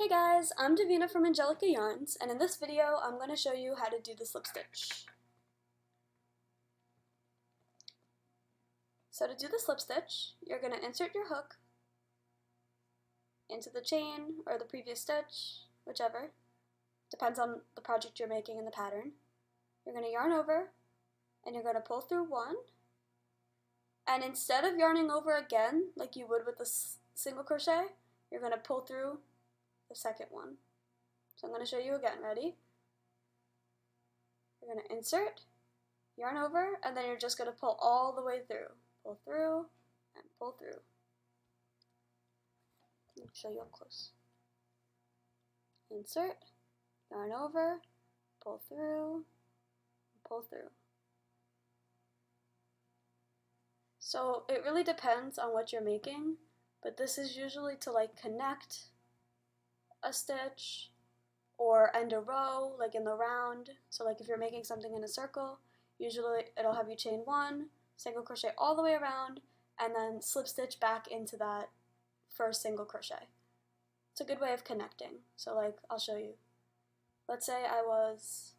Hey guys, I'm Davina from Angelica Yarns, and in this video I'm going to show you how to do the slip stitch. So to do the slip stitch, you're going to insert your hook into the chain or the previous stitch, whichever. Depends on the project you're making and the pattern. You're going to yarn over, and you're going to pull through one, and instead of yarning over again like you would with the single crochet, you're going to pull through the second one. So I'm going to show you again. Ready? You're going to insert, yarn over, and then you're just going to pull all the way through. Pull through, and pull through. Let me show you up close. Insert, yarn over, pull through, pull through. So it really depends on what you're making, but this is usually to like connect a stitch or end a row, like in the round. So like if you're making something in a circle, usually it'll have you chain one, single crochet all the way around, and then slip stitch back into that first single crochet. It's a good way of connecting. So like I'll show you. Let's say I was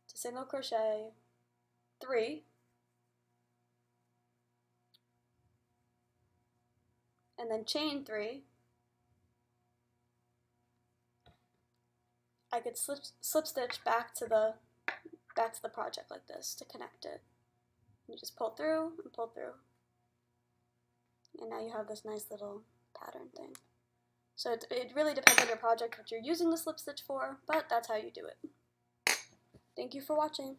to single crochet 3, and then chain 3. I could slip stitch back to the project like this to connect it. You just pull through and pull through, and now you have this nice little pattern thing. So it really depends on your project what you're using the slip stitch for, but that's how you do it. Thank you for watching.